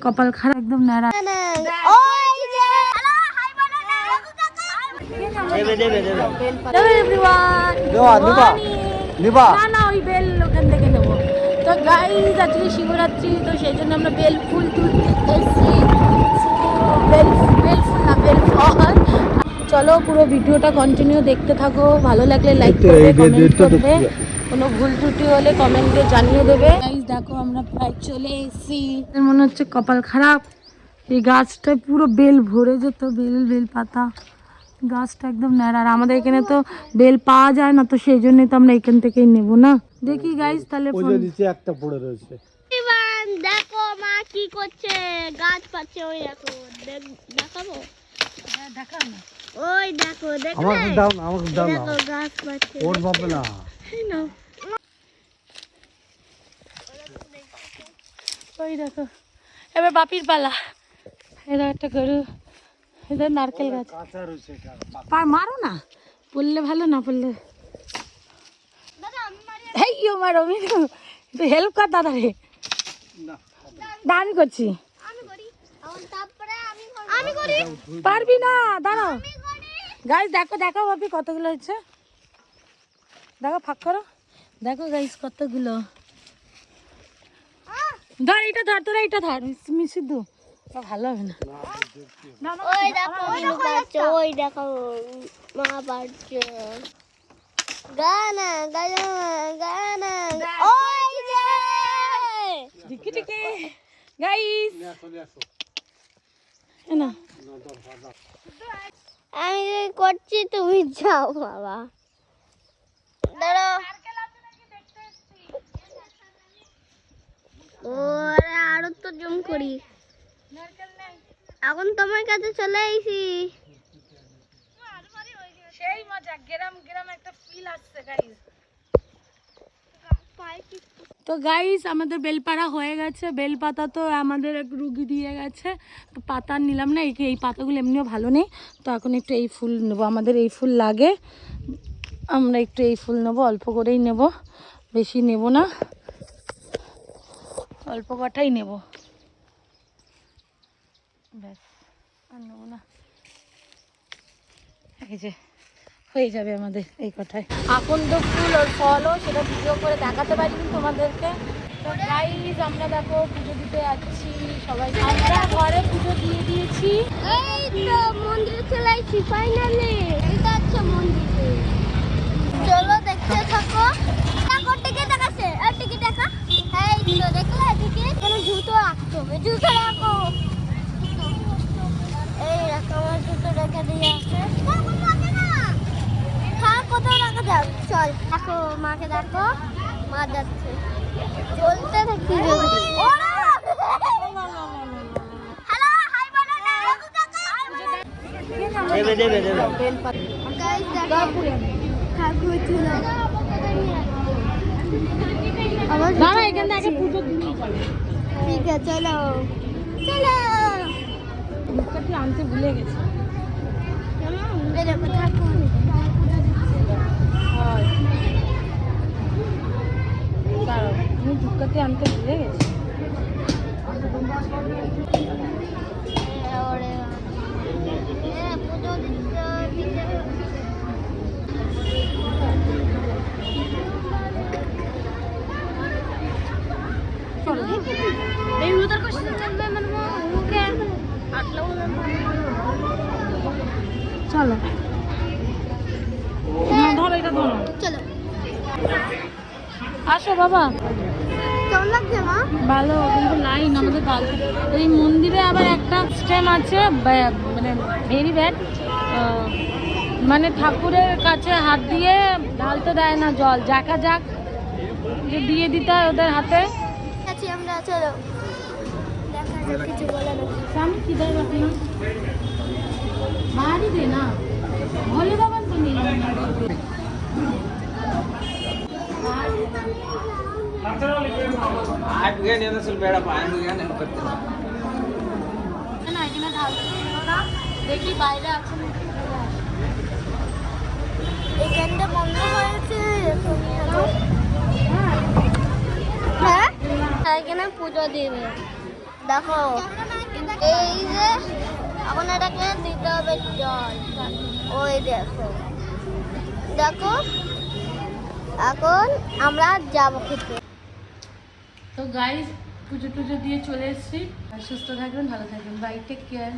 কপাল খারাপ একদম নাড়া। তো গাইস আজকে শিবরাত্রি, তো সেই জন্য আমরা বেল ফুল তুলতে এসেছি। বেল ফল। চলো পুরো ভিডিওটা কন্টিনিউ দেখতে থাকো, ভালো লাগলে লাইক করবে, কমেন্ট করবে, কোনো ভুল ত্রুটি হলে কমেন্টে জানিয়ে দেবে। গাইস দেখো আমরা প্রায় চলে এসেছি। মনে হচ্ছে কপাল খারাপ, এই গাছটা পুরো বেল ভরে যেত, বেল পাতা। গাছটা একদম ন্যাড়া, আর আমাদের এখানে তো বেল পাওয়া যায় না, তো সেই জন্যই তো আমরা এখান থেকেই নেব না। দেখি গাইস তাহলে নিচে একটা পড়ে রয়েছে। দেখো মা কি করছে, গাছ পাচ্ছে, ওই দেখো দেখাবো। হ্যাঁ দেখাও না, ওই দেখো আমাকে দাও না, আমাকে দাও না, দেখো গাছ পাচ্ছে। ওর বাবা না, এই নাও। ওই দেখো এবার বাপির পালা। এরা একটা গরু, এদের নারকেল গাছ। কাঁচা রয়েছে এটা। পার মারো না, পড়লে ভালো, না পড়লে দাদা আমি মারি। এই মারো, একটু হেল্প কর দাদা রে। না দা আমি করছি। আমি করি, তারপরে আমি করি। পারবি না, দাঁড়াও। গাইস দেখো দেখো বাপি কতগুলো হয়েছে, দেখো ফাঁক করো, দেখো গাইস কতগুলো। ধর এটা, ধর তোরা এটা ধর, মিশুদ্ধ ভালো হবে না। ওই দেখো বিনু পাচ্ছে, ওই দেখো মা পাচ্ছে। গানা গানা গানা, ওই যে ঠিকই ঠিকই গাইস না, আমি করছি, তুমি যাও বাবা। দাঁড়াও, ওরে আরো তো জুম করি। এখন তোমার কাছে চলে আইছি। সেই মজা, গ্রাম একটা ফিল আসছে গাইস। তো গাইস আমাদের বেলপাড়া হয়ে গেছে, বেলপাতা তো আমাদের এক রুগী দিয়ে গেছে, তো পাতা নিলাম না, এই পাতাগুলো এমনিও ভালো নেই, তো এখন একটু এই ফুল নেবো, আমাদের এই ফুল লাগে, আমরা একটু এই ফুল নেবো, অল্প করেই নেব, বেশি নেব না, অল্প কটাই নেব, ব্যাস আর নেবো না। এই যে হয়ে যাবে আমাদের এই কথায়। আকন্দ ফুল আর ফলও সেটা ভিডিও করে দেখাতে পারিনি তোমাদেরকে। তো গাইস আমরা দেখো পুজো দিতে যাচ্ছি সবাই, আমরা ঘরে পুজো দিয়ে দিয়েছি। এই তো মন্দিরে চলে আইছি ফাইনালি। এটা হচ্ছে মন্দিরে, চলো দেখতে থাকো। দেখো টিকিট দেখাচ্ছে, এই টিকিট দেখা। এই তো দেখলে টিকিট, এখানে জুতো রাখতে হবে, জুতো রাখো। এই রাখো, আমার জুতো রেখে দিয়ে আছে। হ্যাঁ কোথাও রাখা যাক, চল দেখো মাকে, দেখো মা যাচ্ছে, চলতে থাকি। হ্যালো হাই বলো না, দেবে দেবে দেবে। গাইস দেখো ঠাকুর ছিল। দাঁড়া এখান থেকে আগে পুজো দিই, ঠিক আছে চলো চলো। ধূপকাঠি আনতে ভুলে গেছি। এই দেখো ঠাকুর। দাঁড়াও, আমি ধূপকাঠি আনতে ভুলে গেছি। পুজো দিতে এই উদার কোশ্চেন করবে মানে মুখে আটলাও না। চলো ধরো, এটা ধরো, চলো আসো বাবা। কেমন লাগছে মা? ভালো, কিন্তু লাইন আমাদের এই মন্দিরে আবার একটা সিস্টেম আছে, মানে ভেরি ব্যাড, মানে ঠাকুরের কাছে হাত দিয়ে ঢালতে দেয় না জল, যাকা যাক যে দিয়ে দিতে হয় ওদের হাতে। আছি আমরা, চলো দেখা যাক, কিছু বলে না। স্বামী কি দেয় বাকি না বাড়ি দে না, ভোলে দেবেন তো নিলাম না, এখানে ঢালতে ছিল না, দেখি বাইরে আছে নাকি। এখানটা বন্ধ হয়েছে, হ্যাঁ এখানে পুজো দিবে। দেখো এই যে এখন এটাকে দিতে হবে জল। ওই দেখো দেখো এখন আমরা যাবো খেতে। তো গাইস পুজো টুজো দিয়ে চলে এসেছি। সুস্থ থাকবেন, ভালো থাকবেন, বাই, টেক কেয়ার।